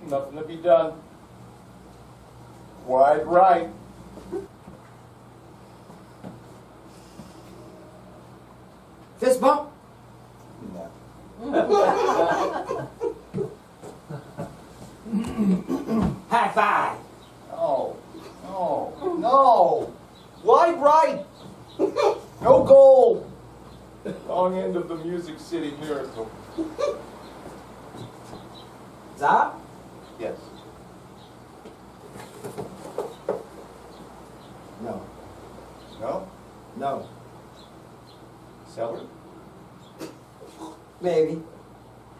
Nothing to be done. Wide right. Fist bump? No. High five? No. No. No. Wide right. No goal. Long end of the Music City Miracle. Zah? Yes. No. No? No. Celery? Maybe.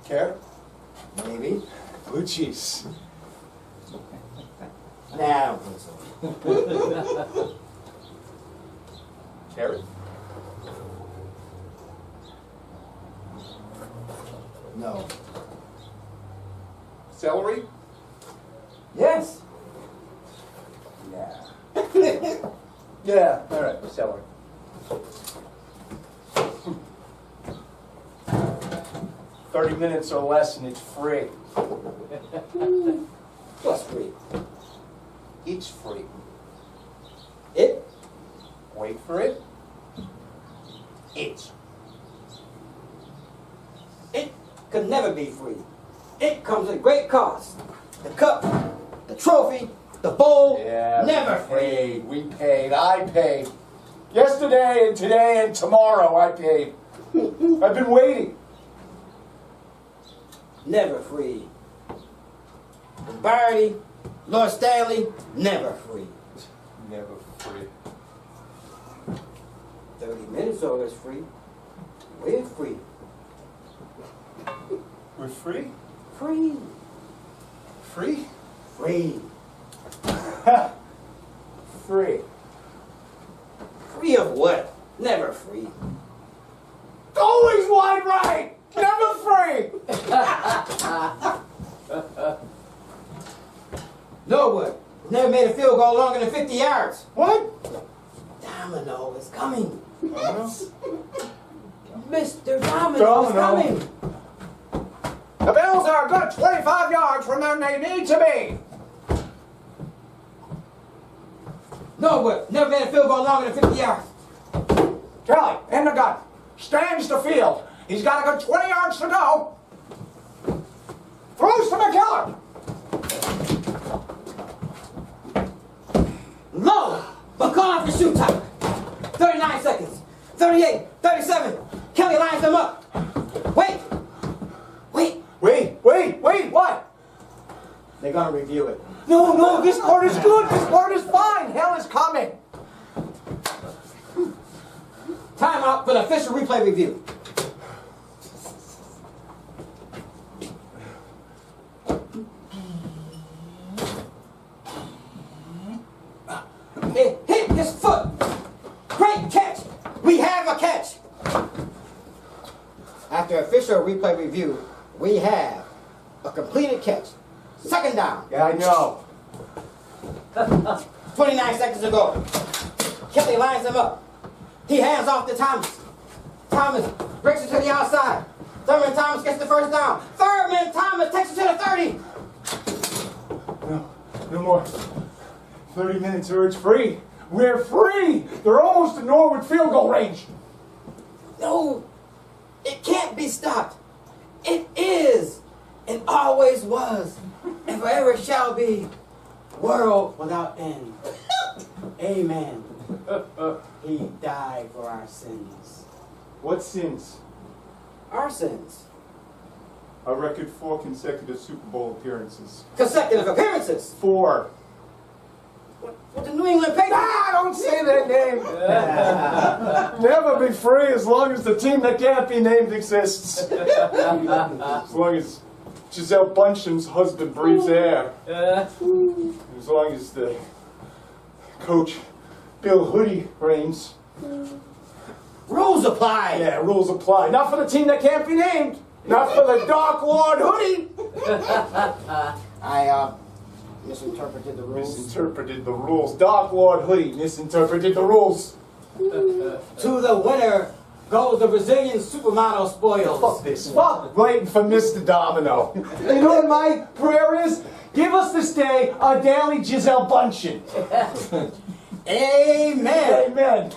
Carrot? Maybe. Blue cheese. Nah, I don't think so. Carrot? No. Celery? Yes. Yeah. Yeah, all right, celery. $30 or less and it's free. What's free? It's free. It? Wait for it. It's. It could never be free. It comes at a great cost. The cup, the trophy, the bowl, Yeah, never we free. paid. We paid. I paid. Yesterday and today and tomorrow I paid. I've been waiting. Never free. Barty, Lord Stanley, never free. Never free. 30 minutes or it's free. We're free. We're free? Free. Free? Free. Free. Free of what? Never free. Always wide right! Never free! Norwood, never made a field goal longer than 50 yards. What? Domino is coming. Domino? Mr. Domino is coming. The Bills are a good 25 yards from where they need to be. Norwood, never made a field goal longer than 50 yards. Kelly, in the gun. Stands the field. He's got a good 20 yards to go. Throws to McKellar. Low, but gone for shoot time. 39 seconds. 38, 37. Kelly lines them up. Wait. What? They're gonna review it. No, this part is good. This part is fine. Hell is coming. Timeout for the official replay review. It hit his foot. Great catch. We have a catch. After official replay review, we have a completed catch. Second down. Yeah, I know. 29 seconds to go. Kelly lines him up. He hands off to Thomas. Thomas breaks it to the outside. Thurman Thomas gets the first down. Thurman Thomas takes it to the 30. No more. 30 minutes or it's free. We're free. They're almost in Norwood field goal range. No, it can't be stopped. It is and always was and forever shall be. World without end. Amen. He died for our sins. What sins? Our sins. A record 4 consecutive Super Bowl appearances. Consecutive appearances. 4. With the New England Patriots. Ah, don't say that name. Never be free as long as the team that can't be named exists. As long as Giselle Bundchen's husband breathes air. As long as the coach Bill Hoodie reigns. Rules apply. Yeah, rules apply. Not for the team that can't be named. Not for the Dark Lord Hoodie. I misinterpreted the rules. Misinterpreted the rules. Dark Lord Hoodie misinterpreted the rules. To the winner goes the Brazilian supermodel spoils. Fuck this. Fuck waiting for Mr. Domino. You know what my prayer is? Give us this day a daily Giselle Bundchen. Amen. Amen.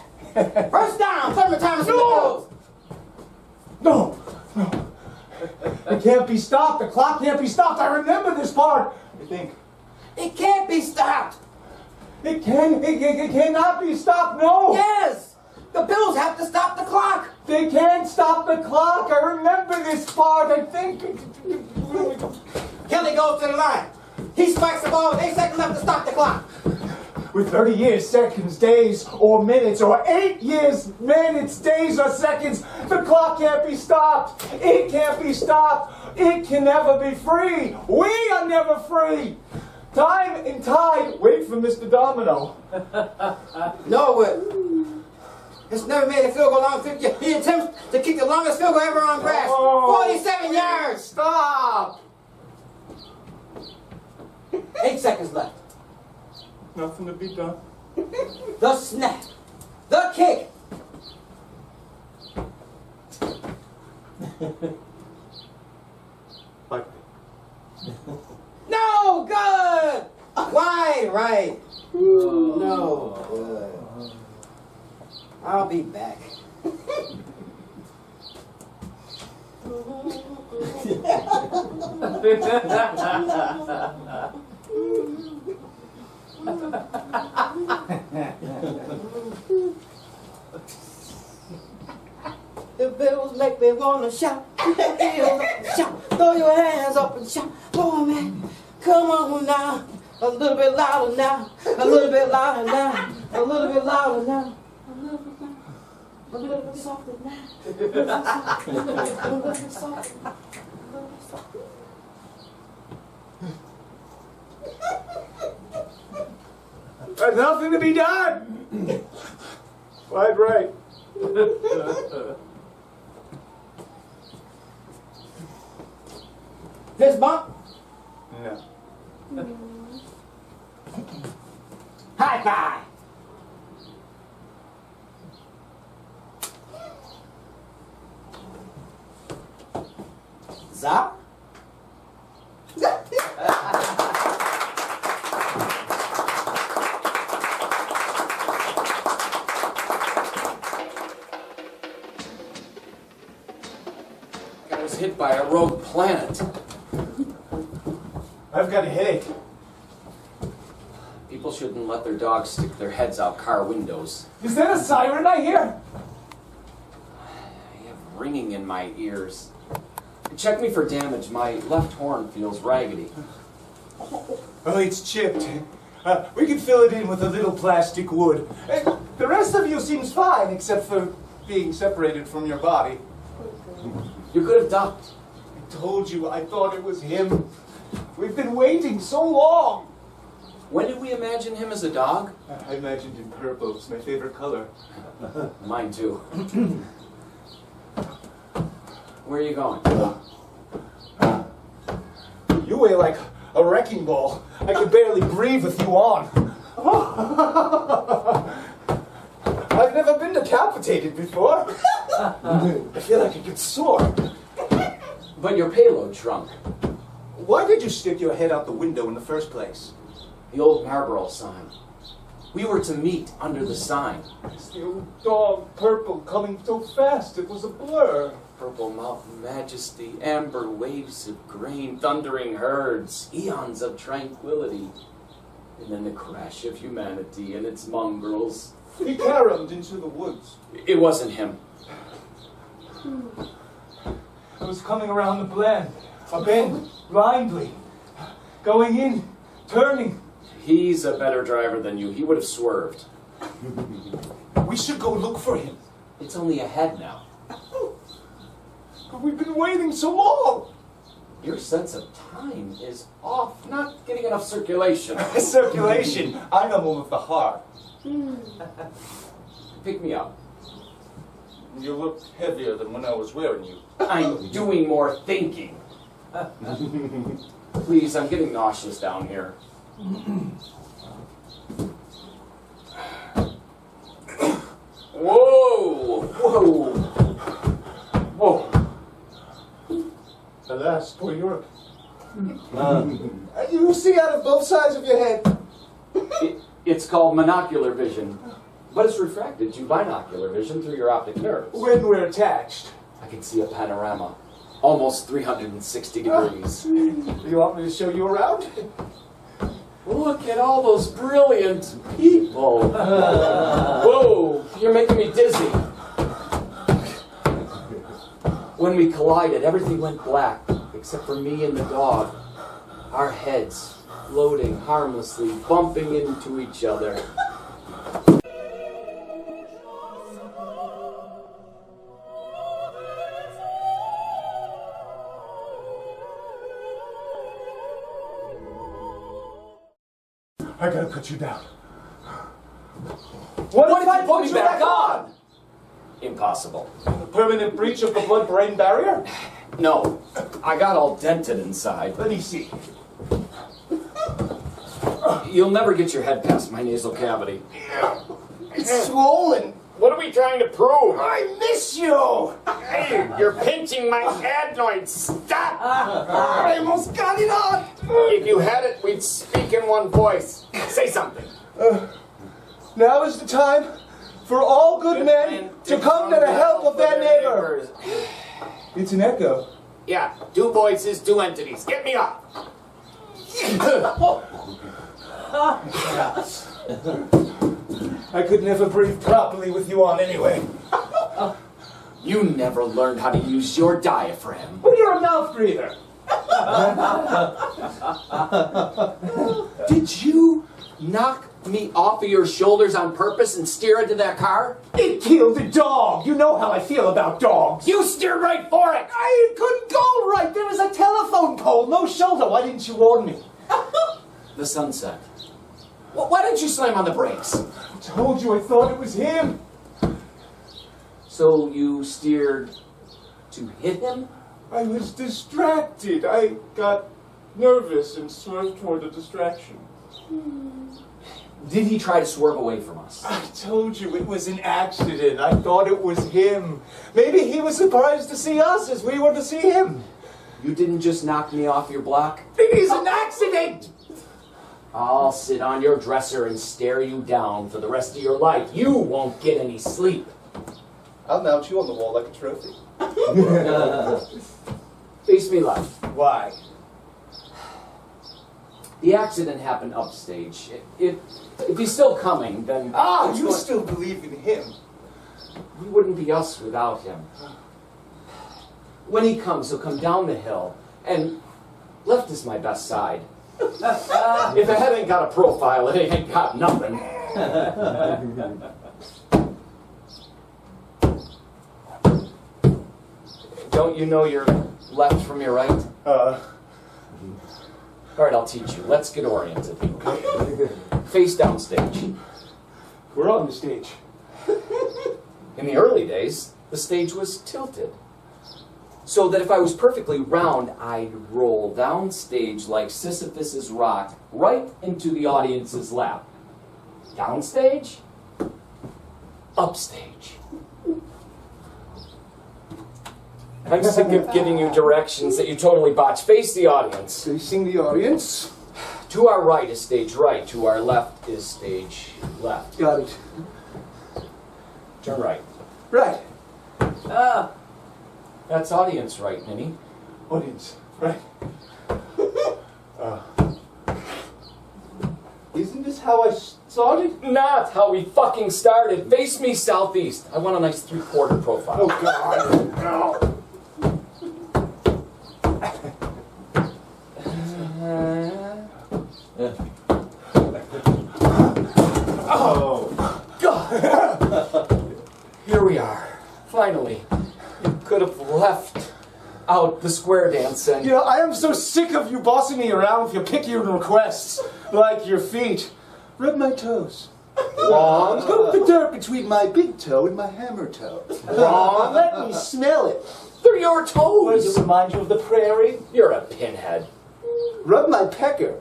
First down, Thurman Thomas in the Bills. No. It can't be stopped. The clock can't be stopped. I remember this part. I think. It can't be stopped. It cannot be stopped. No. Yes. The Bills have to stop the clock. They can't stop the clock. I remember this part. I think. Kelly goes to the line. He spikes the ball with 8 seconds left to stop the clock. With 30 years, seconds, days, or minutes, or 8 years, minutes, days, or seconds, the clock can't be stopped. It can't be stopped. It can never be free. We are never free. Time and tide wait for Mr. Domino. Norwood has never made a field goal long 50 yards. He attempts to kick the longest field goal ever on grass. 47 yards. Stop. 8 seconds left. Nothing to be done. The snap. The kick. Like, No good. Wide right. No good. I'll be back. The Bills make me wanna shout. Shout. Throw your hands up and shout. Oh man, come on now. A little bit louder now. A little bit louder now. A little bit louder now. A little bit softer now. A little bit softer. there's nothing to be done. Quite right. Fist bump. No. High five. Zap. I was hit by a rogue planet. I've got a headache. People shouldn't let their dogs stick their heads out car windows. Is that a siren I hear? I have ringing in my ears. Check me for damage. My left horn feels raggedy. Oh, it's chipped. We can fill it in with a little plastic wood. The rest of you seems fine, except for being separated from your body. You could have ducked. I told you, I thought it was him. We've been waiting so long. When did we imagine him as a dog? I imagined him purple. It's my favorite color. Mine too. Where are you going? You weigh like a wrecking ball. I can barely breathe with you on. I've never been decapitated before. I feel like I could soar. But your payload shrunk. Why did you stick your head out the window in the first place? The old Marlboro sign. We were to meet under the sign. It's the old dog, purple, coming so fast it was a blur. Purple mountain majesty, amber waves of grain, thundering herds, eons of tranquility. And then the crash of humanity and its mongrels. He caromed into the woods. It wasn't him. I was coming around the a bend, blindly, going in, turning. He's a better driver than you. He would have swerved. We should go look for him. It's only ahead now. But we've been waiting so long. Your sense of time is off. Not getting enough circulation. Circulation. I'm a woman of the heart. Pick me up. You look heavier than when I was wearing you. I'm doing more thinking. Please, I'm getting nauseous down here. Whoa! Whoa. Whoa. Alas, poor Europe. You see out of both sides of your head. It's called monocular vision, but it's refracted to binocular vision through your optic nerves. When we're attached. I can see a panorama, almost 360 degrees. You want me to show you around? Look at all those brilliant people. Whoa, you're making me dizzy. When we collided, everything went black, except for me and the dog. Our heads floating harmlessly, bumping into each other. I gotta put you down. What if I put me back on? Impossible. A permanent breach of the blood-brain barrier? No, I got all dented inside. Let me see. You'll never get your head past my nasal cavity. It's swollen. What are we trying to prove? I miss you. Hey, you're pinching my adenoids. Stop! I almost got it on. If you had it, we'd speak in one voice. Say something. Now is the time for all good men to come to the help of their neighbor. It's an echo. Yeah, two voices, two entities. Get me up. I could never breathe properly with you on anyway. You never learned how to use your diaphragm. Well, you're a mouth breather. Did you knock me off of your shoulders on purpose and steer into that car? It killed a dog. You know how I feel about dogs. You steered right for it! I couldn't go right. There was a telephone pole, no shoulder. Why didn't you warn me? The sunset. Why didn't you slam on the brakes? I told you I thought it was him. So you steered to hit him? I was distracted. I got nervous and swerved toward the distraction. Did he try to swerve away from us? I told you it was an accident. I thought it was him. Maybe he was surprised to see us as we were to see him. You didn't just knock me off your block? It is an accident! I'll sit on your dresser and stare you down for the rest of your life. You won't get any sleep. I'll mount you on the wall like a trophy. Face me left. Why? The accident happened upstage. If he's still coming, then... You still believe in him. We wouldn't be us without him. When he comes, he'll come down the hill, and left is my best side. If a head ain't got a profile, it ain't got nothing. Don't you know your left from your right? All right, I'll teach you. Let's get oriented. Face down stage. We're on the stage. In the early days, the stage was tilted. So that if I was perfectly round, I'd roll downstage like Sisyphus's rock right into the audience's lap. Downstage, upstage. I'm sick of giving you directions that you totally botch. Face the audience. Facing the audience. To our right is stage right. To our left is stage left. Got it. Turn right. Right. That's audience right, Minnie. Audience. Right. Isn't this how I started? Not how we fucking started. Face me southeast. I want a nice 3/4 profile. Oh, God. No. Oh, God. Here we are. Finally. You could have left out the square dancing. You know, I am so sick of you bossing me around with your picky requests. Like your feet. Rub my toes. Wrong. Put the dirt between my big toe and my hammer toe. Wrong. Let me smell it. They're your Does toes. it remind you of the prairie? You're a pinhead. Rub my pecker.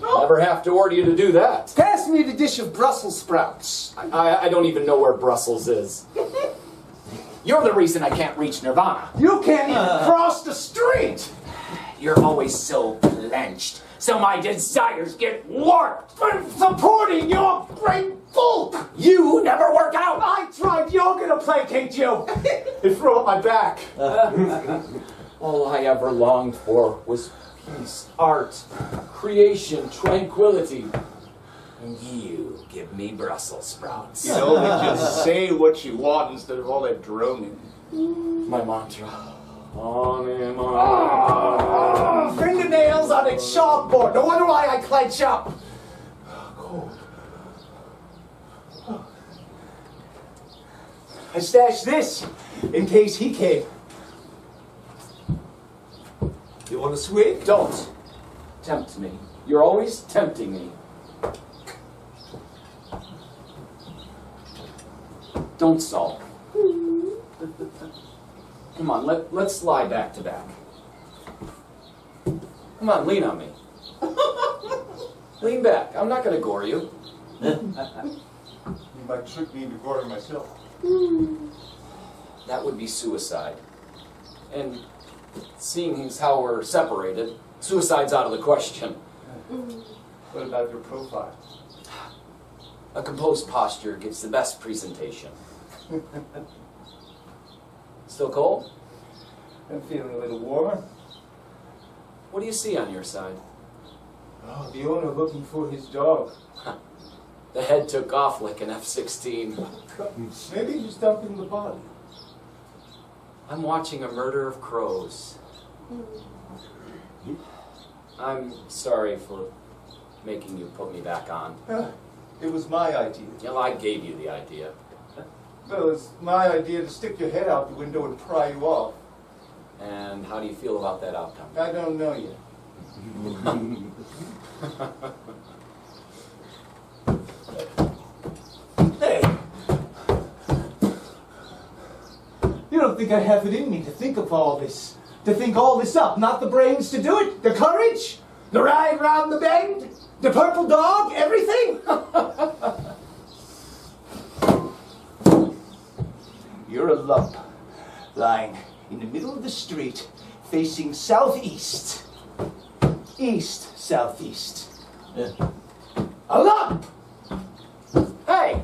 Never have to order you to do that. Pass me the dish of Brussels sprouts. I don't even know where Brussels is. You're the reason I can't reach Nirvana. You can't even cross the street! You're always so clenched, so my desires get warped. I'm supporting your great bulk! You never work out. I tried yoga to placate you! It threw up my back. All I ever longed for was peace, art, creation, tranquility. And you give me Brussels sprouts. You know, just say what you want instead of all that droning. My mantra. On and Oh, fingernails on its chalkboard. No wonder why I clench up. Cold. I stashed this in case he came. You want to swig? Don't tempt me. You're always tempting me. Don't stall. Come on, let's slide back to back. Come on, lean on me. Lean back. I'm not going to gore you. You might trick me into goring myself. That would be suicide. And seeing as how we're separated, suicide's out of the question. What about your profile? A composed posture gives the best presentation. Still cold? I'm feeling a little warmer. What do you see on your side? Oh, the owner looking for his dog. The head took off like an F-16. Maybe he's dumping the body. I'm watching a murder of crows. I'm sorry for making you put me back on. It was my idea. Well, I gave you the idea. Well, it's my idea to stick your head out the window and pry you off. And how do you feel about that outcome? I don't know yet. Hey! You don't think I have it in me to think of all this? To think all this up? Not the brains to do it? The courage? The ride round the bend? The purple dog? Everything? You're a lump, lying in the middle of the street, facing southeast. East-southeast. A lump! Hey!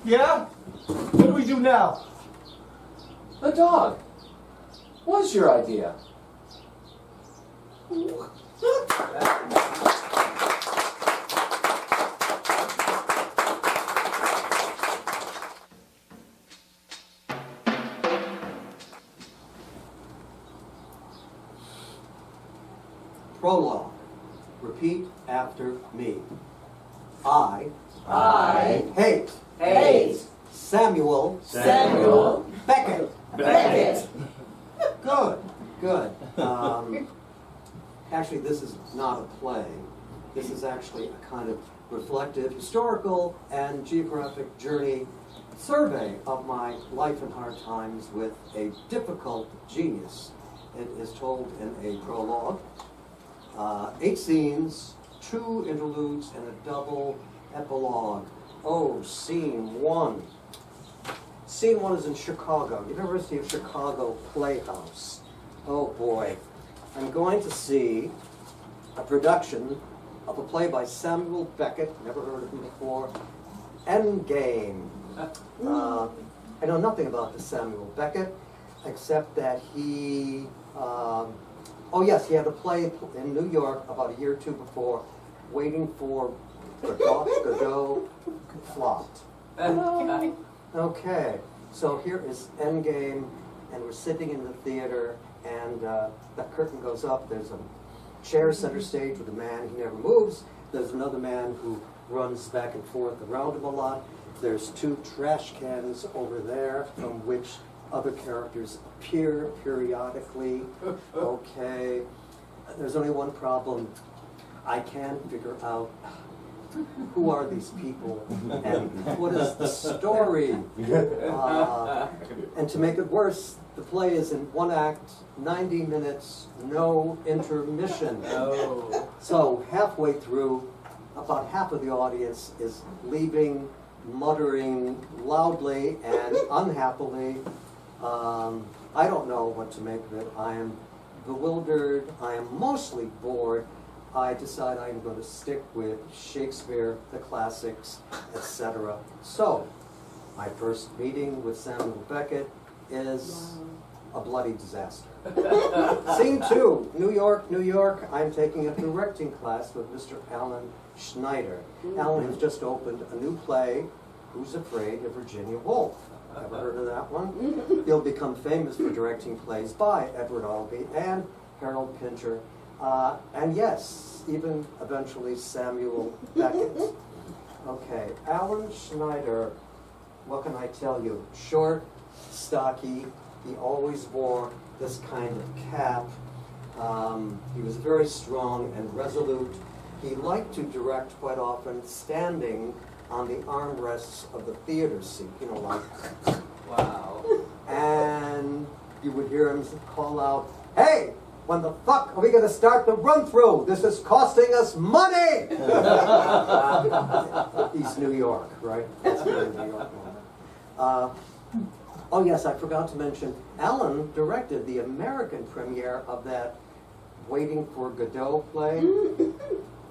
Yeah? What do we do now? The dog was your idea. Prologue. Repeat after me. I hate Samuel Becket. Good. Actually, this is not a play. This is actually a kind of reflective, historical, and geographic journey survey of my life in hard times with a difficult genius. It is told in a prologue. 8 scenes, 2 interludes, and a double epilogue. Oh, scene 1. Scene 1 is in Chicago, University of Chicago Playhouse. Oh boy. I'm going to see a production of a play by Samuel Becket, never heard of him before, Endgame. I know nothing about the Samuel Becket, except that he he had a play in New York about a year or two before, Waiting for Godot, flopped. Okay, so here is Endgame, and we're sitting in the theater, and the curtain goes up. There's a chair center stage with a man, he never moves. There's another man who runs back and forth around him a lot. There's 2 trash cans over there from which other characters appear periodically. Okay, there's only one problem. I can't figure out who are these people and what is the story. And to make it worse, the play is in 1 act, 90 minutes, no intermission. So halfway through, about half of the audience is leaving muttering loudly and unhappily. I don't know what to make of it. I am bewildered. I am mostly bored. I decide I'm going to stick with Shakespeare, the classics, etc. So, my first meeting with Samuel Beckett is a bloody disaster. Scene 2, New York, New York. I'm taking a directing class with Mr. Alan Schneider. Alan has just opened a new play, Who's Afraid of Virginia Woolf? Ever heard of that one? He'll become famous for directing plays by Edward Albee and Harold Pinter. And yes, even eventually Samuel Beckett. Okay, Alan Schneider, what can I tell you? Short, stocky, he always wore this kind of cap. He was very strong and resolute. He liked to direct quite often standing on the armrests of the theater seat, you know, like, Wow. and you would hear him call out, "Hey, when the fuck are we going to start the run-through? This is costing us money!" East New York, right? That's very New York one. Oh yes, I forgot to mention, Alan directed the American premiere of that Waiting for Godot play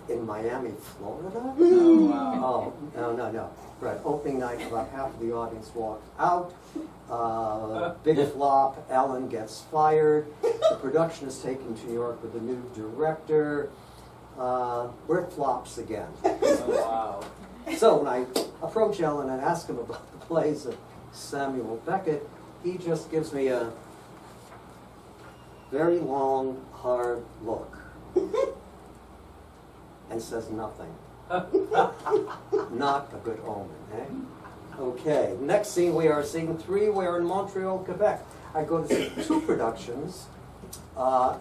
in Miami, Florida. Oh, no. Right, opening night, about half of the audience walked out. Big flop, Alan gets fired. The production is taken to New York with a new director. Where it flops again. Wow. So when I approach Alan and ask him about the plays of Samuel Beckett, he just gives me a very long, hard look and says nothing. Not a good omen, eh? Okay, next scene, we are scene 3. We are in Montreal, Quebec. I go to see 2 productions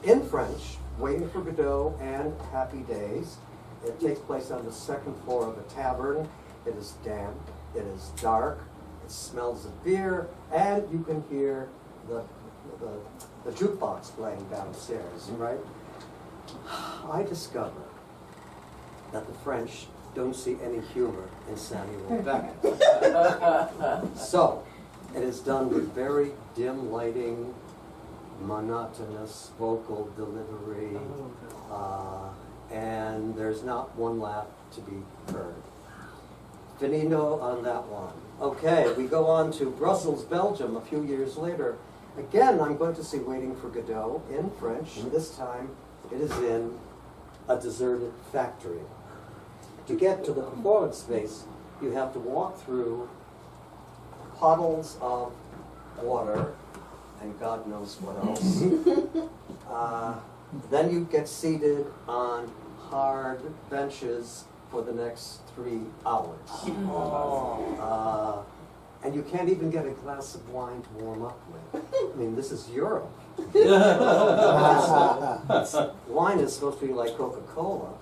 in French, Waiting for Godot and Happy Days. It takes place on the 2nd floor of a tavern. It is damp, it is dark, it smells of beer, and you can hear the jukebox playing downstairs, right? I discover that the French don't see any humor in Samuel Beckett. So, it is done with very dim lighting, monotonous vocal delivery, and there's not one laugh to be heard. Finito on that one. Okay, we go on to Brussels, Belgium a few years later. Again, I'm going to see Waiting for Godot in French, and this time it is in a deserted factory. To get to the performance space, you have to walk through puddles of water and God knows what else. Then you get seated on hard benches for the next 3 hours. And you can't even get a glass of wine to warm up with. I mean, this is Europe. Wine is supposed to be like Coca-Cola.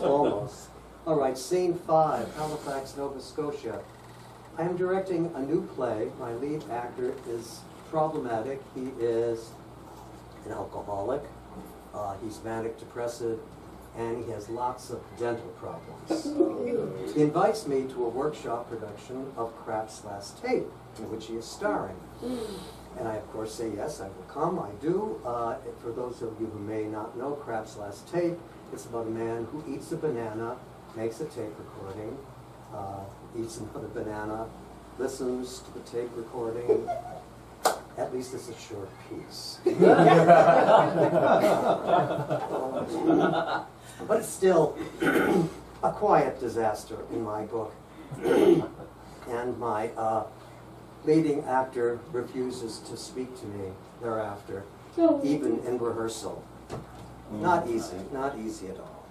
Almost. All right, scene 5, Halifax, Nova Scotia. I am directing a new play. My lead actor is problematic. He is an alcoholic. He's manic depressive, and he has lots of dental problems. He invites me to a workshop production of Kraft's Last Tape, in which he is starring. And I, of course, say yes, I will come. I do. For those of you who may not know Kraft's Last Tape, it's about a man who eats a banana, makes a tape recording, eats another banana, listens to the tape recording. At least it's a short piece. But it's still a quiet disaster in my book. And my leading actor refuses to speak to me thereafter, even in rehearsal. Not easy at all.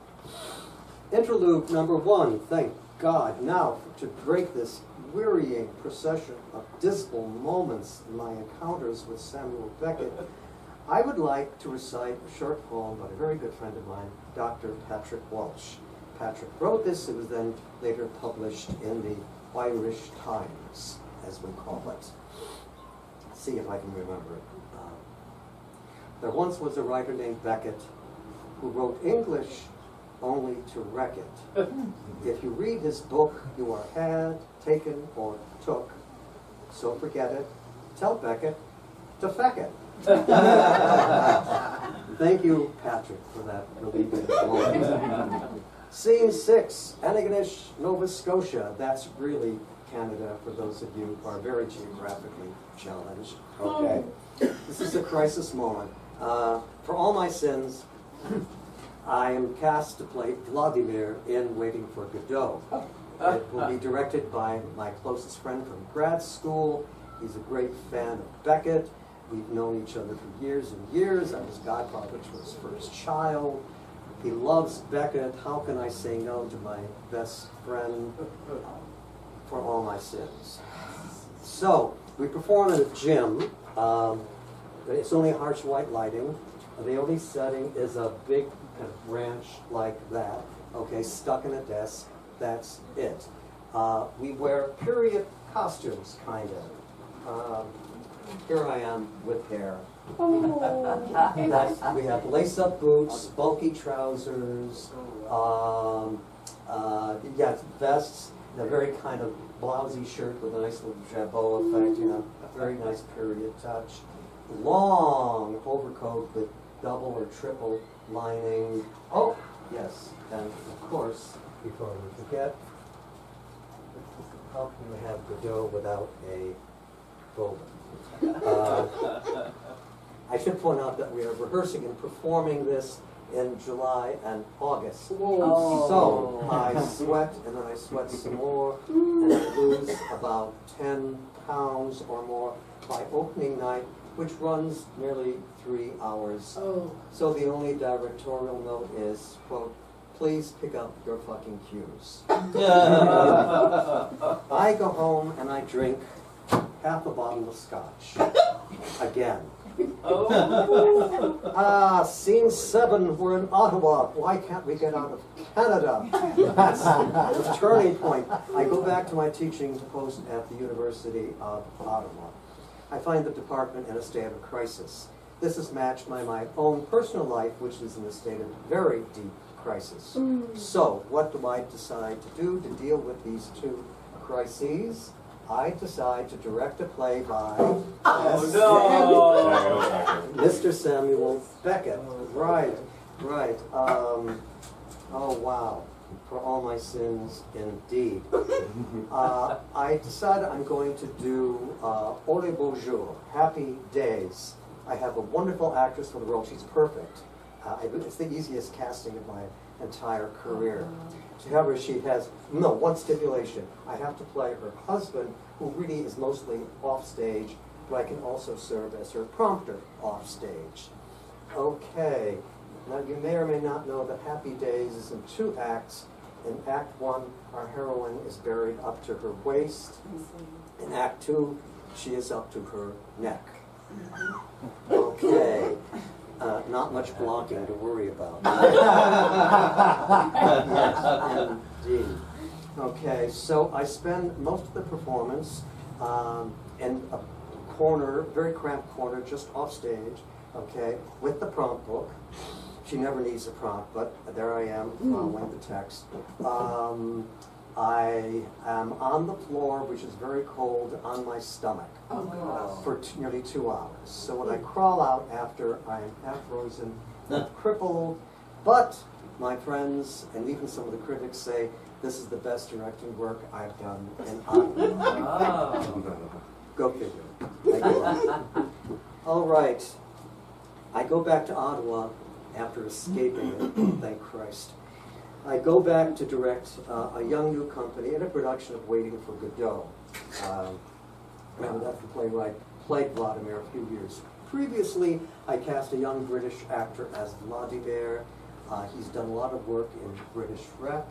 Interlude number 1, thank God. Now, to break this wearying procession of dismal moments in my encounters with Samuel Beckett, I would like to recite a short poem by a very good friend of mine, Dr. Patrick Walsh. Patrick wrote this. It was then later published in the Irish Times, as we call it. Let's see if I can remember it. There once was a writer named Beckett who wrote English only to wreck it. If you read his book, you are had, taken, or took. So forget it. Tell Beckett to feck it. Thank you, Patrick, for that relieving moment. Scene 6, Antigonish, Nova Scotia. That's really Canada for those of you who are very geographically challenged. Okay. This is a crisis moment. For all my sins, I am cast to play Vladimir in Waiting for Godot. It will be directed by my closest friend from grad school. He's a great fan of Beckett. We've known each other for years and years. I was godfather to his first child. He loves Beckett. How can I say no to my best friend for all my sins? So, we perform in a gym. It's only harsh white lighting. The only setting is a big kind of ranch like that, okay, stuck in a desk. That's it. We wear period costumes, kind of. Here I am with hair. We have lace-up boots, bulky trousers, vests, a very kind of blousy shirt with a nice little jabot effect, a very nice period touch. Long overcoat with double or triple lining. Oh, yes, and of course, before we forget, how can we have Godot without a boba? I should point out that we are rehearsing and performing this in July and August. Whoa. So I sweat and then I sweat some more and I lose about 10 pounds or more by opening night, which runs nearly 3 hours. Oh. So the only directorial note is, quote, please pick up your fucking cues. I go home and I drink half a bottle of scotch. Again. Scene 7, we're in Ottawa. Why can't we get out of Canada? That's the turning point. I go back to my teaching post at the University of Ottawa. I find the department in a state of crisis. This is matched by my own personal life, which is in a state of very deep crisis. So, what do I decide to do to deal with these two crises? I decide to direct a play by Mr. Samuel Becket. Right. Oh, wow. For all my sins, indeed. I decided I'm going to do Au Bonjour, Happy Days. I have a wonderful actress for the role. She's perfect. It's the easiest casting of my entire career. However, she has one stipulation. I have to play her husband, who really is mostly off stage, but I can also serve as her prompter off stage. Okay. Now, you may or may not know that Happy Days is in 2 acts. In Act 1, our heroine is buried up to her waist. In Act 2, she is up to her neck. Okay. Not much blocking to worry about. Yes, indeed. Okay, so I spend most of the performance in a corner, very cramped corner, just off stage, okay, with the prompt book. She never needs a prompt, but there I am following the text. I am on the floor, which is very cold, on my stomach for nearly 2 hours. So when I crawl out after, I am half frozen, crippled, but my friends and even some of the critics say this is the best directing work I've done in Ottawa. Go figure. Thank you. All right. I go back to Ottawa after escaping it, thank Christ. I go back to direct a young new company in a production of Waiting for Godot. That the playwright played Vladimir a few years previously. I cast a young British actor as Vladimir. He's done a lot of work in British rep,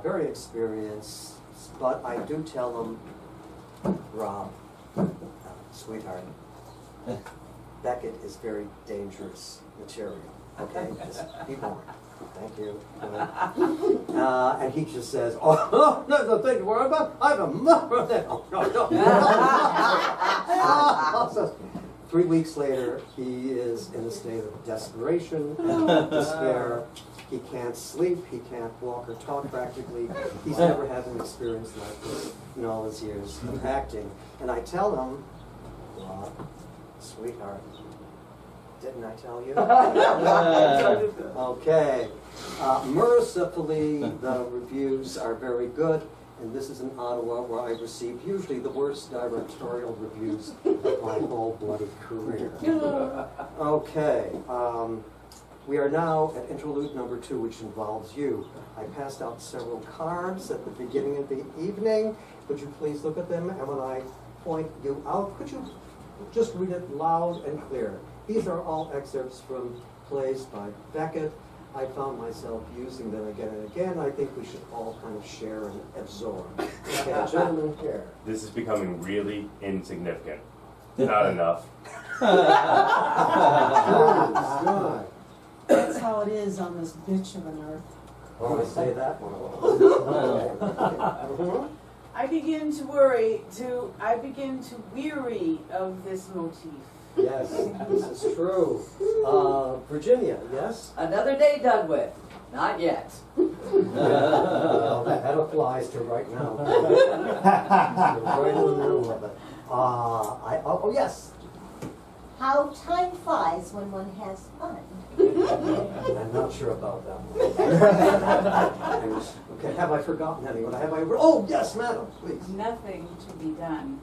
very experienced, but I do tell him, Rob, sweetheart, Beckett is very dangerous material. Okay, just be warned. Thank you. And he just says, "Oh, no, no, thing to worry about. I have a mother there." Oh, no. 3 weeks later, he is in a state of desperation and despair. He can't sleep, he can't walk or talk practically. He's never had an experience like this in all his years of acting. And I tell him, well, sweetheart, didn't I tell you? Okay. Mercifully, the reviews are very good. And this is in Ottawa, where I received usually the worst directorial reviews of my whole bloody career. Okay. We are now at interlude number 2, which involves you. I passed out several cards at the beginning of the evening. Would you please look at them? And when I point you out, could you just read it loud and clear? These are all excerpts from plays by Beckett. I found myself using them again and again. I think we should all kind of share and absorb. Okay, gentlemen here. This is becoming really insignificant. Not enough. Good. That's how it is on this bitch of an earth. Oh, I say that one. Okay. I begin to weary of this motif. Yes, this is true. Virginia, yes? Another day done with. Not yet. Well, that applies to right now. You're right in the middle of it. Oh, yes. How time flies when one has fun. I'm not sure about that one. Okay, have I forgotten anyone? Oh, yes, madam, please. Nothing to be done.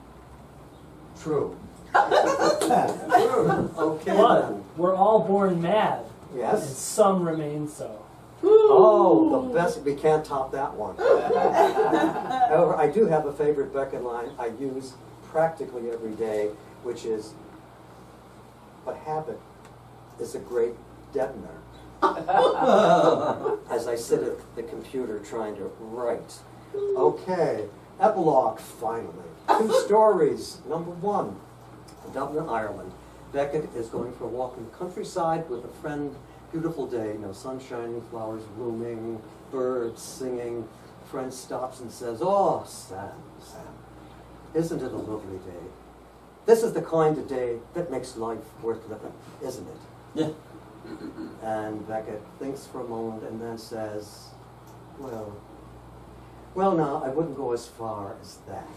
True. True. Okay, But then. we're all born mad, and Yes. some remain so. Oh, the best. We can't top that one. However, I do have a favorite Beckett line I use practically every day, which is, "But habit is a great deadener." As I sit at the computer trying to write. Okay, epilogue, finally. 2 stories. Number 1, Dublin, Ireland. Beckett is going for a walk in the countryside with a friend. Beautiful day, sun shining, flowers blooming, birds singing. Friend stops and says, "Oh, Sam, isn't it a lovely day? This is the kind of day that makes life worth living, isn't it?" Yeah. And Beckett thinks for a moment and then says, well, now, I wouldn't go as far as that.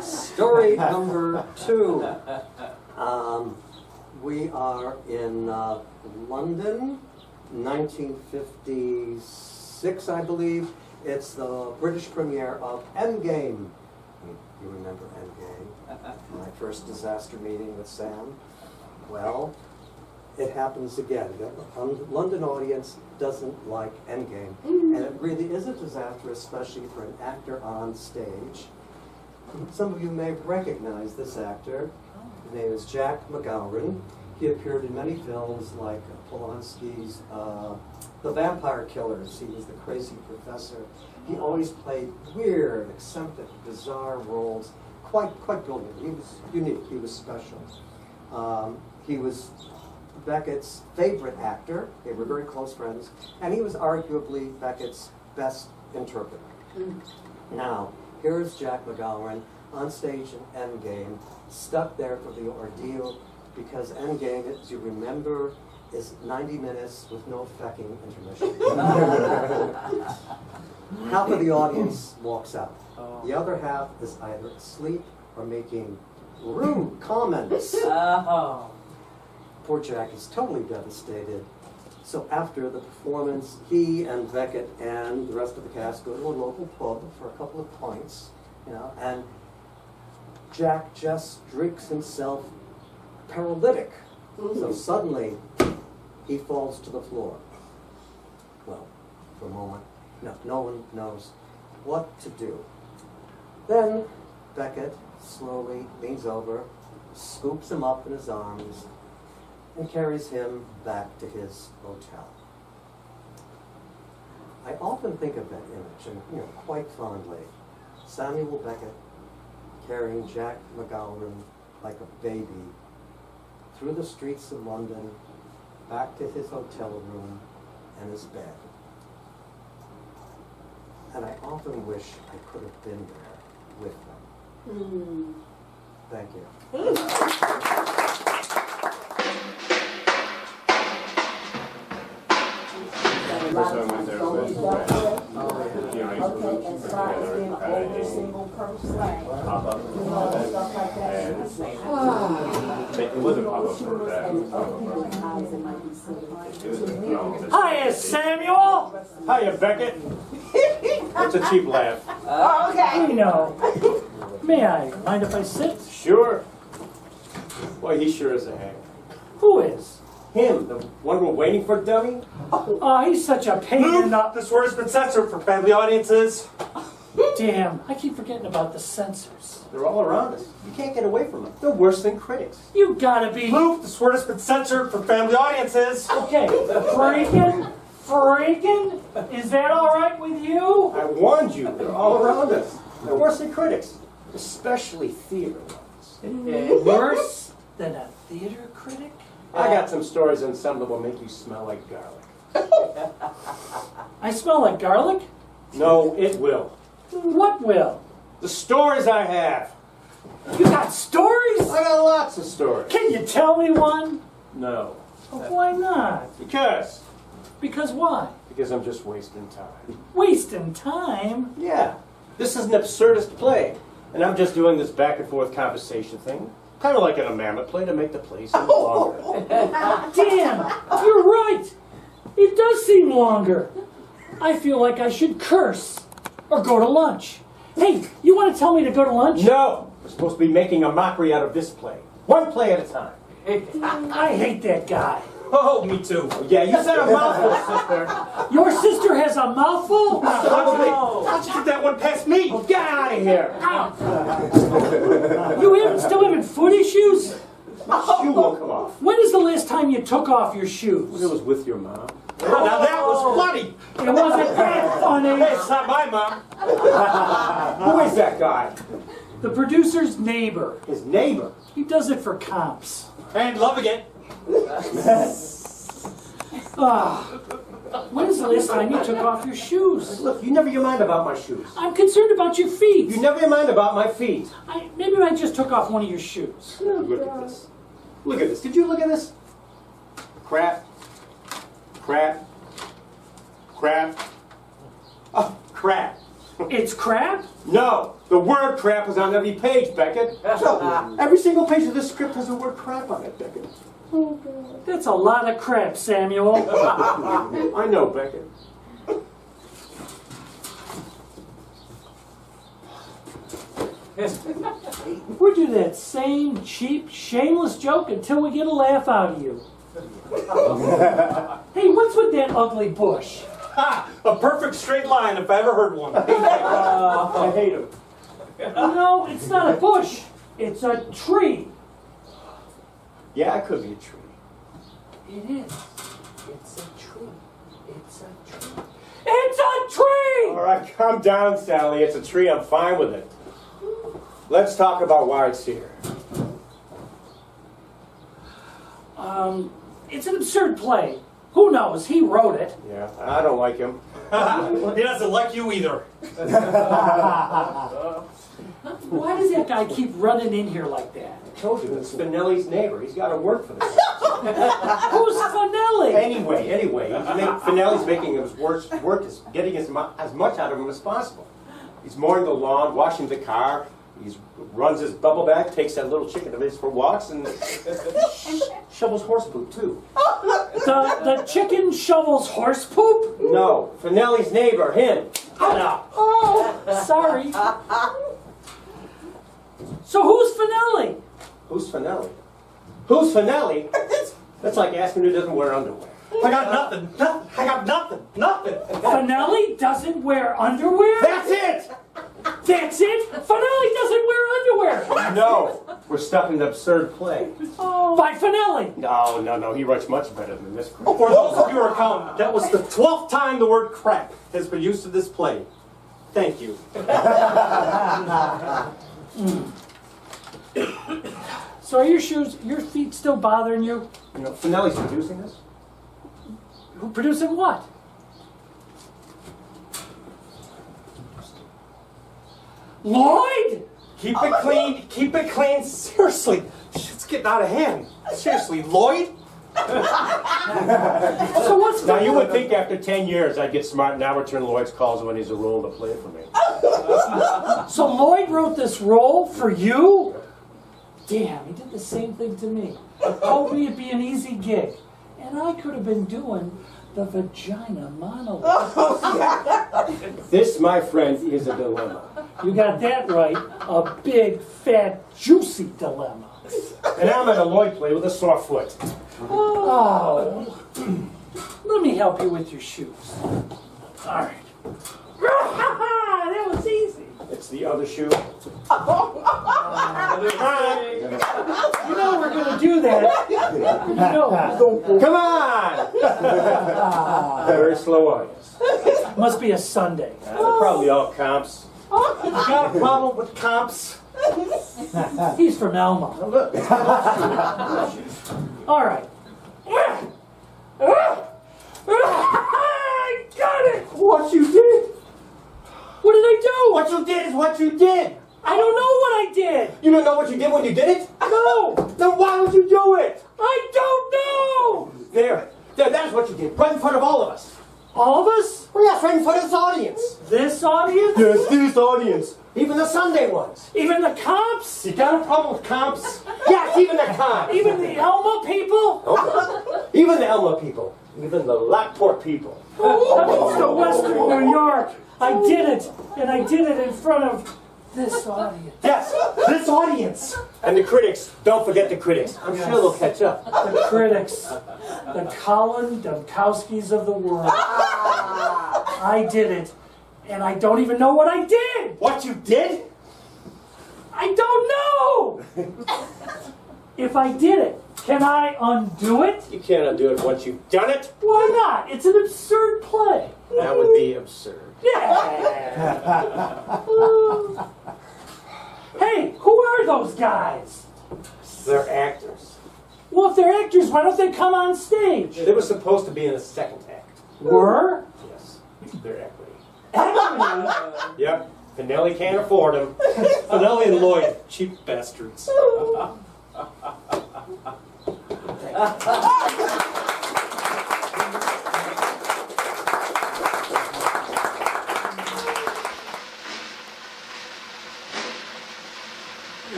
Story number 2. We are in London, 1956, I believe. It's the British premiere of Endgame. You remember Endgame? My first disaster meeting with Sam. Well, it happens again. The London audience doesn't like Endgame. And it really is a disaster, especially for an actor on stage. Some of you may recognize this actor. His name is Jack McGowran. He appeared in many films like Polanski's The Vampire Killers. He was the crazy professor. He always played weird, eccentric, bizarre roles. Quite brilliant. He was unique. He was special. He was Beckett's favorite actor. They were very close friends. And he was arguably Beckett's best interpreter. Now, here's Jack McGowran on stage in Endgame, stuck there for the ordeal, because Endgame, as you remember, is 90 minutes with no fucking intermission. Half of the audience walks out. The other half is either asleep or making rude comments. Oh. Poor Jack is totally devastated. So after the performance, he and Beckett and the rest of the cast go to a local pub for a couple of pints, and Jack just drinks himself paralytic. So suddenly, he falls to the floor. Well, for a moment, no one knows what to do. Then Beckett slowly leans over, scoops him up in his arms, and carries him back to his hotel. I often think of that image, and quite fondly. Samuel Beckett carrying Jack McGowran like a baby through the streets of London, back to his hotel room and his bed. And I often wish I could have been there with them. Thank you. first time I went there with Okay, as far as being an older single person, pop up. you know, stuff like that. And it wasn't pop up for that. It was pop up for Hiya, Samuel! Hiya, Beckett. That's a cheap laugh. Oh, okay. You know. May I? Mind if I sit? Sure. Boy, he sure is a hang. Who is? Him, the one we're waiting for, dummy? Oh, he's such a pain in the... This word has been censored for family audiences. Damn, I keep forgetting about the censors. They're all around us. You can't get away from them. They're worse than critics. You gotta be... Luke, this word has been censored for family audiences. Okay, freaking? Is that alright with you? I warned you. They're all around us. They're worse than critics. Especially theater ones. Worse than a theater critic? I got some stories on something that will make you smell like garlic. I smell like garlic? No, it will. What will? The stories I have. You got stories? I got lots of stories. Can you tell me one? No. Why not? Because. Because why? Because I'm just wasting time. Wasting time? Yeah. This is an absurdist play. And I'm just doing this back and forth conversation thing. Kind of like in a mammoth play to make the play seem longer. Damn, you're right. It does seem longer. I feel like I should curse or go to lunch. Hey, you want to tell me to go to lunch? No! We're supposed to be making a mockery out of this play. One play at a time. I hate that guy. Oh, me too. Yeah, you said a mouthful, sister. Your sister has a mouthful? How'd you get that one past me? Get out of here. You still having foot issues? My shoe won't come off. When is the last time you took off your shoes? It was with your mom. Oh, now that was funny. It wasn't that funny. Hey, it's not my mom. Who is that guy? The producer's neighbor. His neighbor. He does it for comps. And loving it. When is the last time you took off your shoes? Look, you never your mind about my shoes. I'm concerned about your feet. You never your mind about my feet. Maybe I just took off one of your shoes. Look at this. Look at this. Did you look at this? Crap. Crap. Crap. Oh, crap. It's crap? No, the word crap is on every page, Beckett. So, every single page of this script has the word crap on it, Beckett. That's a lot of crap, Samuel. I know, Beckett. We do that same cheap, shameless joke until we get a laugh out of you. Hey, what's with that ugly bush? Ha! A perfect straight line if I ever heard one. I hate him. No, it's not a bush. It's a tree. Yeah, it could be a tree. It is. It's a tree. It's a tree. It's a tree! All right, calm down, Sally. It's a tree. I'm fine with it. Let's talk about why it's here. It's an absurd play. Who knows? He wrote it. Yeah, I don't like him. He doesn't like you either. Why does that guy keep running in here like that? I told you, it's Fanelli's neighbor. He's got to work for this. Who's Fanelli? Anyway, Fanelli's making his work is getting as much out of him as possible. He's mowing the lawn, washing the car. He runs his bubble bag, takes that little chicken of his for walks, and shovels horse poop too. The chicken shovels horse poop? No, Fanelli's neighbor, him. Get out. Oh, sorry. So who's Fanelli? Who's Fanelli? Who's Fanelli? That's like asking who doesn't wear underwear. I got nothing. I got nothing. Fanelli doesn't wear underwear? That's it! That's it? Fanelli doesn't wear underwear! No, we're stuck in an absurd play. By Fanelli! No, he writes much better than this. For those of you who are counting, that was the 12th time the word crap has been used in this play. Thank you. So are your feet still bothering you? You know, Fanelli's producing this? Who producing what? Lloyd? Keep it clean. Keep it clean. Seriously. It's getting out of hand. Seriously, Lloyd? So what's Now, you would think after 10 years I'd get smart and now return Lloyd's calls when he's a role to play for me. So Lloyd wrote this role for you? Damn, he did the same thing to me. Told me it'd be an easy gig. And I could have been doing the vagina monologue. This, my friend, is a dilemma. You got that right. A big, fat, juicy dilemma. And I'm in a Lloyd play with a sore foot. Oh. Let me help you with your shoes. All right. That was easy. It's the other shoe. You know we're going to do that. You know. Come on! Very slow audience. Must be a Sunday. They're probably all comps. You got a problem with comps? He's from Elma. All right. I got it! What you did? What did I do? What you did is what you did. I don't know what I did. You don't know what you did when you did it? No. Then why would you do it? I don't know. There, that's what you did. Right in front of all of us. All of us? Well, yes, right in front of this audience. This audience? Yes, this audience. Even the Sunday ones. Even the comps? You got a problem with comps? Yes, even the comps. Even the Elma people? Okay. Even the Elma people. Even the Lockport people. It's the Western New York. I did it, and I did it in front of this audience. Yes, this audience. And the critics. Don't forget the critics. I'm sure they'll catch up. The critics. The Colin Dunkowskis of the world. I did it, and I don't even know what I did. What you did? I don't know. If I did it, can I undo it? You can't undo it once you've done it. Why not? It's an absurd play. That would be absurd. Yeah. Hey, who are those guys? They're actors. Well, if they're actors, why don't they come on stage? They were supposed to be in the second act. Were? Yes, they're equity. Equity? Yep. Fanelli can't afford them. Fanelli and Lloyd, cheap bastards.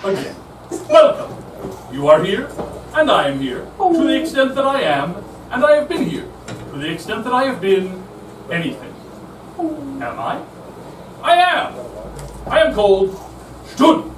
Again, welcome. You are here, and I am here, to the extent that I am, and I have been here, to the extent that I have been anything. Am I? I am! I am called Zhdun,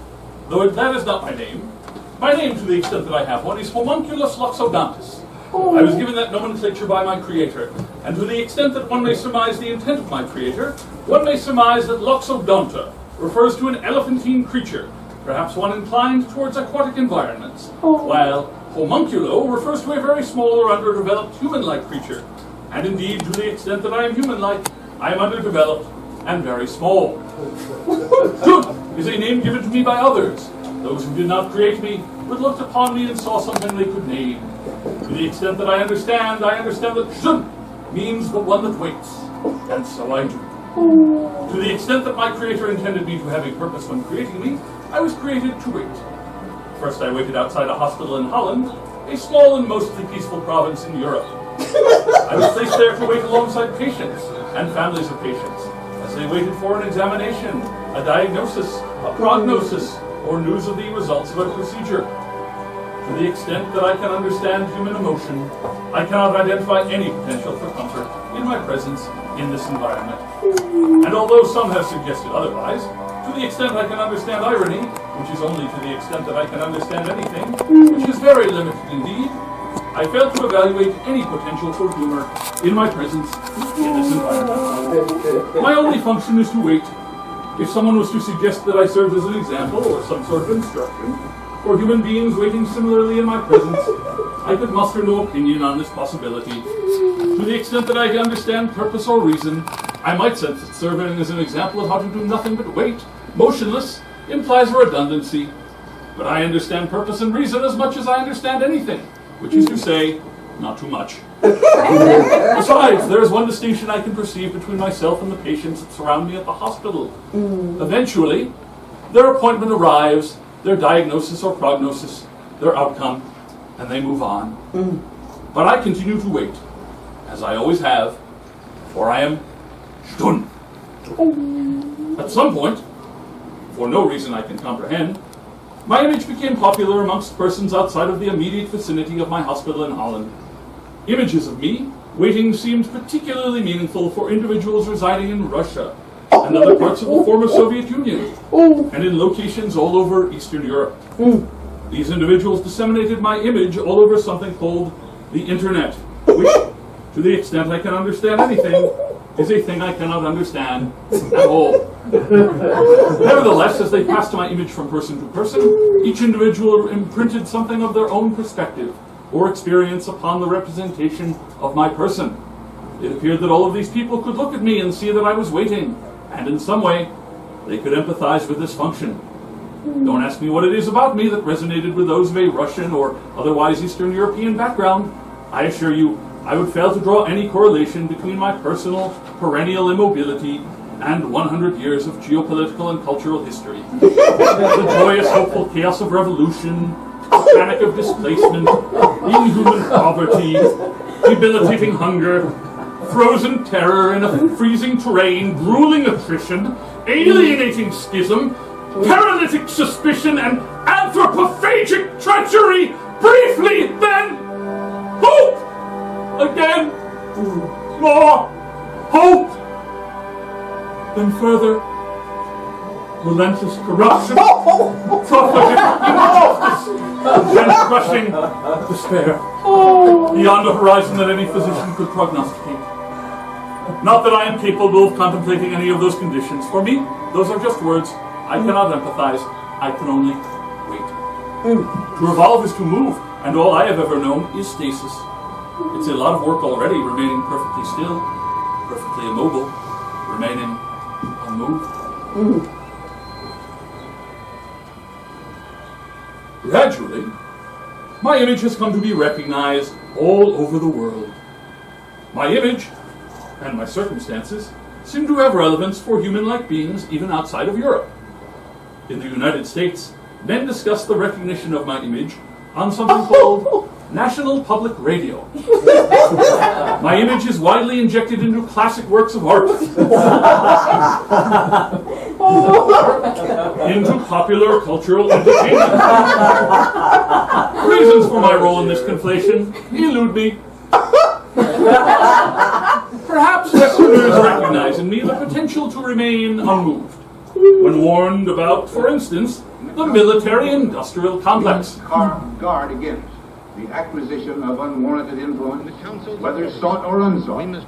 though that is not my name. My name, to the extent that I have one, is Homunculus Loxodontus. I was given that nomenclature by my creator, and to the extent that one may surmise the intent of my creator, one may surmise that Loxodonta refers to an elephantine creature, perhaps one inclined towards aquatic environments, while homunculo refers to a very small or underdeveloped human-like creature. And indeed, to the extent that I am human-like, I am underdeveloped and very small. Zhdun is a name given to me by others. Those who did not create me, but looked upon me and saw something they could name. To the extent that I understand that Zhdun means the one that waits, and so I do. To the extent that my creator intended me to have a purpose when creating me, I was created to wait. First I waited outside a hospital in Holland, a small and mostly peaceful province in Europe. I was placed there to wait alongside patients and families of patients, as they waited for an examination, a diagnosis, a prognosis, or news of the results of a procedure. To the extent that I can understand human emotion, I cannot identify any potential for comfort in my presence in this environment. And although some have suggested otherwise, to the extent I can understand irony, which is only to the extent that I can understand anything, which is very limited indeed, I fail to evaluate any potential for humor in my presence in this environment. My only function is to wait. If someone was to suggest that I served as an example or some sort of instruction for human beings waiting similarly in my presence, I could muster no opinion on this possibility. To the extent that I understand purpose or reason, I might sense that serving as an example of how to do nothing but wait, motionless, implies a redundancy. But I understand purpose and reason as much as I understand anything, which is to say, not too much. Besides, there is one distinction I can perceive between myself and the patients that surround me at the hospital. Eventually, their appointment arrives, their diagnosis or prognosis, their outcome, and they move on. But I continue to wait, as I always have, for I am Zhdun. At some point, for no reason I can comprehend, my image became popular amongst persons outside of the immediate vicinity of my hospital in Holland. Images of me waiting seemed particularly meaningful for individuals residing in Russia and other parts of the former Soviet Union, and in locations all over Eastern Europe. These individuals disseminated my image all over something called the Internet, which, to the extent I can understand anything, is a thing I cannot understand at all. Nevertheless, as they passed my image from person to person, each individual imprinted something of their own perspective or experience upon the representation of my person. It appeared that all of these people could look at me and see that I was waiting, and in some way, they could empathize with this function. Don't ask me what it is about me that resonated with those of a Russian or otherwise Eastern European background. I assure you, I would fail to draw any correlation between my personal, perennial immobility and 100 years of geopolitical and cultural history. The joyous, hopeful chaos of revolution, the panic of displacement, inhuman poverty, debilitating hunger, frozen terror in a freezing terrain, grueling attrition, alienating schism, paralytic suspicion, and anthropophagic treachery. Briefly, then, hope! Again, more hope! Then further, relentless corruption, profligate injustice, and crushing despair, beyond a horizon that any physician could prognosticate. Not that I am capable of contemplating any of those conditions. For me, those are just words. I cannot empathize. I can only wait. To revolve is to move, and all I have ever known is stasis. It's a lot of work already, remaining perfectly still, perfectly immobile, remaining unmoved. Gradually, my image has come to be recognized all over the world. My image, and my circumstances, seem to have relevance for human-like beings even outside of Europe. In the United States, men discuss the recognition of my image on something called National Public Radio. My image is widely injected into classic works of art, into popular cultural entertainment. Reasons for my role in this conflation elude me. Perhaps Westerners recognize in me the potential to remain unmoved when warned about, for instance, the military-industrial complex. Guard against the acquisition of unwarranted influence, whether sought or unsought,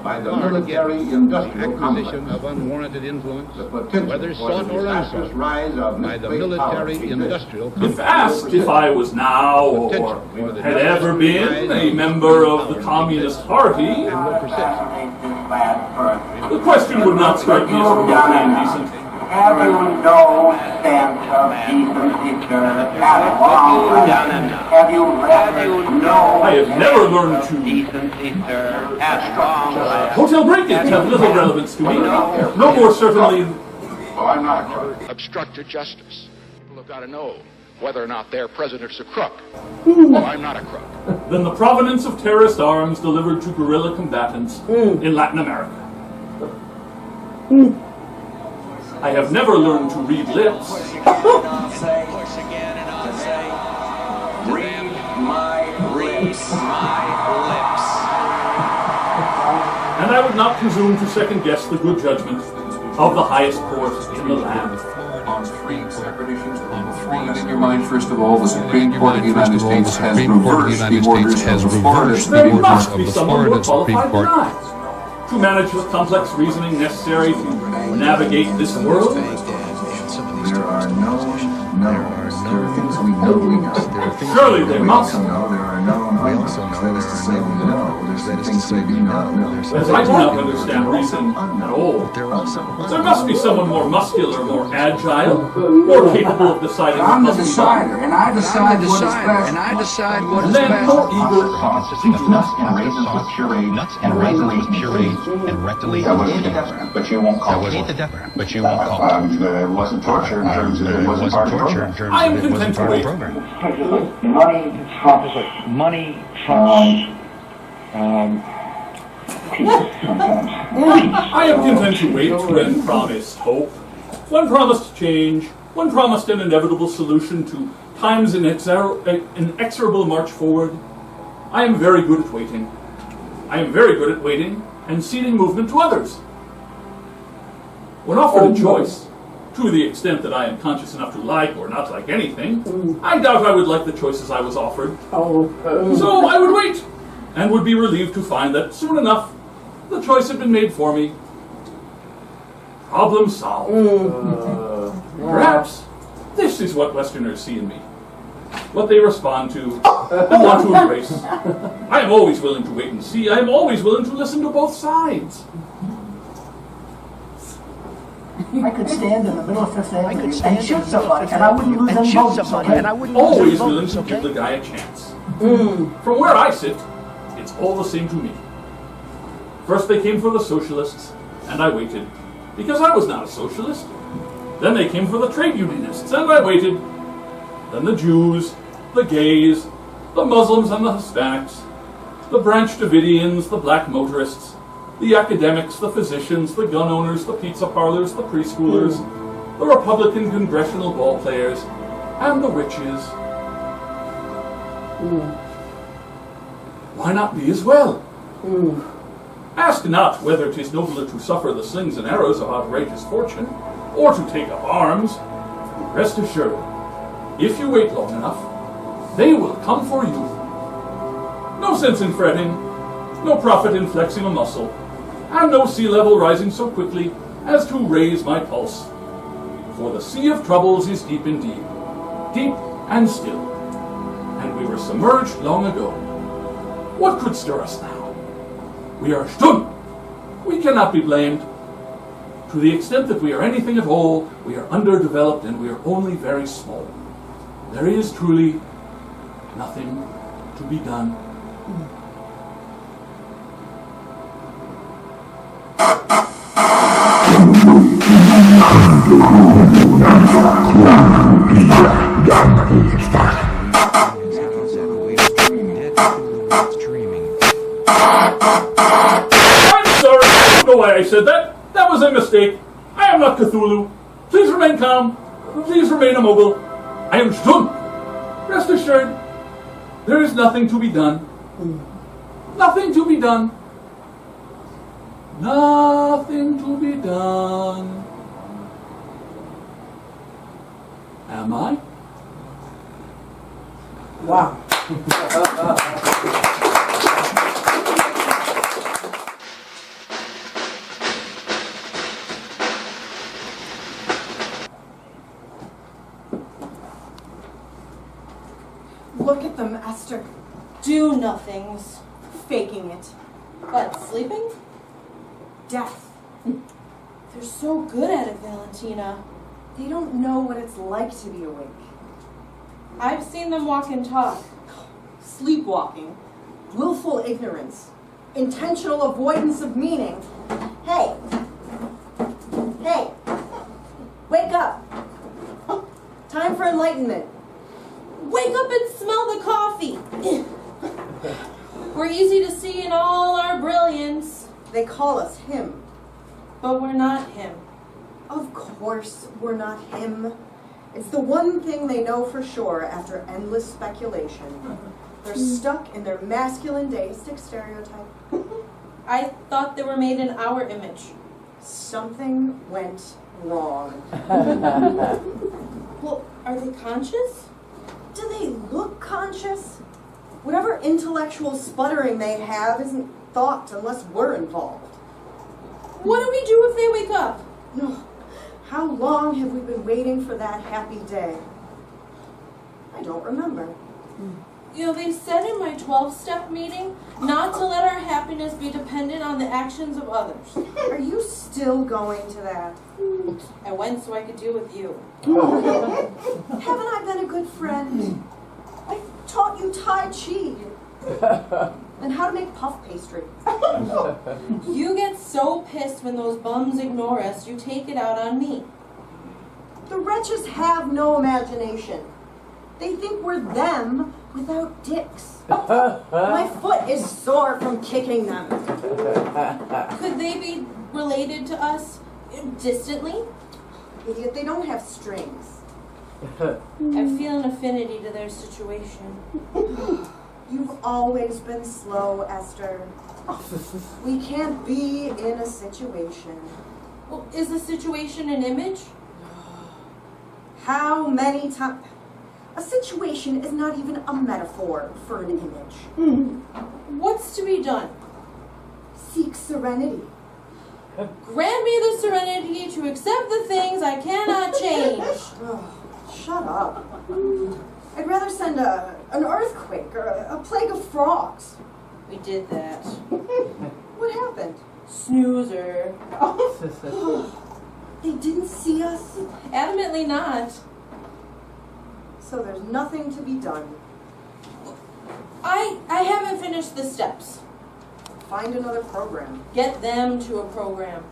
by the military-industrial complex. Of unwarranted influence, the potential whether for sought the or disastrous unsought, rise of by the misplaced power military-industrial If asked if I was now or had ever been a member of the Communist Party, the question would not strike me as remotely indecent. Have you no sense of decency, sir, at all? Have you no I have never learned to. decency, sir, at all? Hotel break-ins have little relevance to me. No more certainly. Well, I'm not a crook. obstructed justice. People have got to know whether or not their president's a crook. Well, I'm not a crook. Than the provenance of terrorist arms delivered to guerrilla combatants in Latin America. I have never learned to read lips. Read my lips. And I would not presume to second-guess the good judgment of the highest court in the land. On three separate issues. In your mind, first of all, the Supreme Court of the United States has reversed the orders of the Florida There Supreme must Court. be someone more qualified than I to manage the complex reasoning necessary to navigate this world. There are no knowns. There are things we know we know. Surely there must. There are no unknowns. That is to say we know. There's things we do not know. As I do not understand reason at all. There must be someone more muscular, more agile, more capable of deciding what I'm the must be done. decider, and I decide what is best. And I decide what is Then best. more eager Nuts and raisins with pureed. Nuts and raisins with pureed and rectally. That was the death, but you won't call it. Hate the death, but you won't call it. It wasn't torture in terms of it wasn't part of the program. I am content to wait. Money I am content to wait when promised hope, when promised change, when promised an inevitable solution to time's inexorable march forward. I am very good at waiting. I am very good at waiting and ceding movement to others. When offered a choice, to the extent that I am conscious enough to like or not like anything, I doubt I would like the choices I was offered. So I would wait, and would be relieved to find that soon enough the choice had been made for me. Problem solved. Perhaps this is what Westerners see in me, what they respond to and want to embrace. I am always willing to wait and see. I am always willing to listen to both sides. I could stand in the middle of Fifth Avenue and shoot somebody, and I wouldn't lose any votes. Always willing to give the guy a chance. From where I sit, it's all the same to me. First they came for the socialists, and I waited, because I was not a socialist. Then they came for the trade unionists, and I waited. Then the Jews, the gays, the Muslims and the Hispanics, the Branch Davidians, the black motorists, the academics, the physicians, the gun owners, the pizza parlors, the preschoolers, the Republican congressional ball players, and the witches. Why not me as well? Ask not whether 'tis nobler to suffer the slings and arrows of outrageous fortune, or to take up arms. Rest assured, if you wait long enough, they will come for you. No sense in fretting, no profit in flexing a muscle, and no sea level rising so quickly as to raise my pulse. For the sea of troubles is deep indeed, deep and still, and we were submerged long ago. What could stir us now? We are Zhdun. We cannot be blamed. To the extent that we are anything at all, we are underdeveloped and we are only very small. There is truly nothing to be done. I'm sorry, I don't know why I said that. That was a mistake. I am not Cthulhu. Please remain calm. Please remain immobile. I am Zhdun. Rest assured, there is nothing to be done. Nothing to be done. Nothing to be done. Am I? Wow. Look at them, Esther. Do-nothings. Faking it. What, sleeping? Death. They're so good at it, Valentina. They don't know what it's like to be awake. I've seen them walk and talk. Sleepwalking. Willful ignorance. Intentional avoidance of meaning. Hey. Hey. Wake up. Time for enlightenment. Wake up and smell the coffee. We're easy to see in all our brilliance. They call us him. But we're not him. Of course we're not him. It's the one thing they know for sure after endless speculation. They're stuck in their masculine deistic stereotype. I thought they were made in our image. Something went wrong. Well, are they conscious? Do they look conscious? Whatever intellectual sputtering they have isn't thought unless we're involved. What do we do if they wake up? No. How long have we been waiting for that happy day? I don't remember. You know, they said in my 12-step meeting not to let our happiness be dependent on the actions of others. Are you still going to that? I went so I could deal with you. Haven't I been a good friend? I taught you Tai Chi and how to make puff pastry. You get so pissed when those bums ignore us, you take it out on me. The wretches have no imagination. They think we're them without dicks. My foot is sore from kicking them. Could they be related to us distantly? Idiot, they don't have strings. I feel an affinity to their situation. You've always been slow, Esther. We can't be in a situation. Well, is the situation an image? How many times? A situation is not even a metaphor for an image. What's to be done? Seek serenity. Grant me the serenity to accept the things I cannot change. Shut up. I'd rather send an earthquake or a plague of frogs. We did that. What happened? Snoozer. They didn't see us? Adamantly not. So there's nothing to be done. I haven't finished the steps. Find another program. Get them to a program.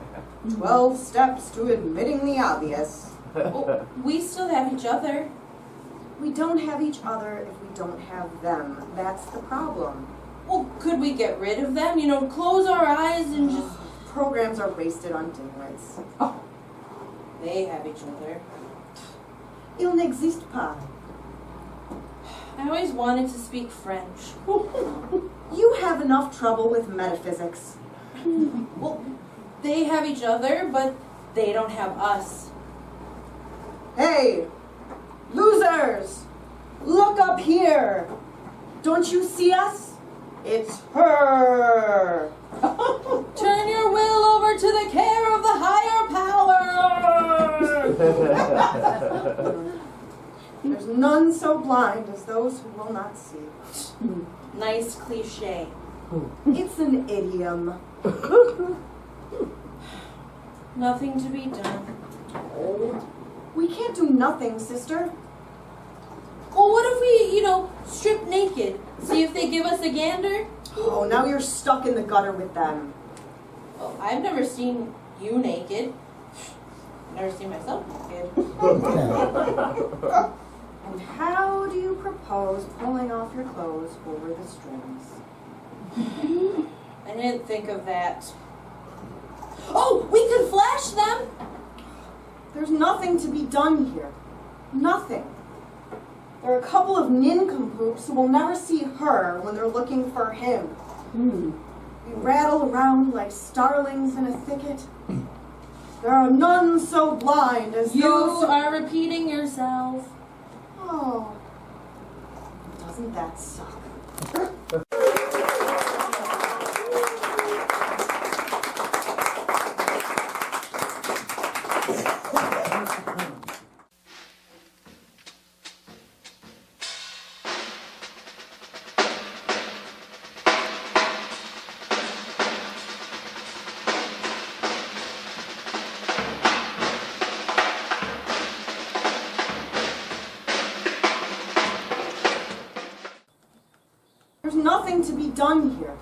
12 steps to admitting the obvious. Well, we still have each other. We don't have each other if we don't have them. That's the problem. Well, could we get rid of them? You know, close our eyes and just... Programs are wasted on dimwits. They have each other. Il n'existe pas. I always wanted to speak French. You have enough trouble with metaphysics. Well, they have each other, but they don't have us. Hey, losers! Look up here! Don't you see us? It's her! Turn your will over to the care of the higher power! There's none so blind as those who will not see. Nice cliche. It's an idiom. Nothing to be done. We can't do nothing, sister. Well, what if we, strip naked? See if they give us a gander? Oh, now you're stuck in the gutter with them. Well, I've never seen you naked. Never seen myself naked. And how do you propose pulling off your clothes over the strings? I didn't think of that. Oh, we could flash them! There's nothing to be done here. Nothing. There are a couple of nincompoops who will never see her when they're looking for him. We rattle around like starlings in a thicket. There are none so blind as You those who... are repeating yourself. Oh, doesn't that suck? There's nothing to be done here.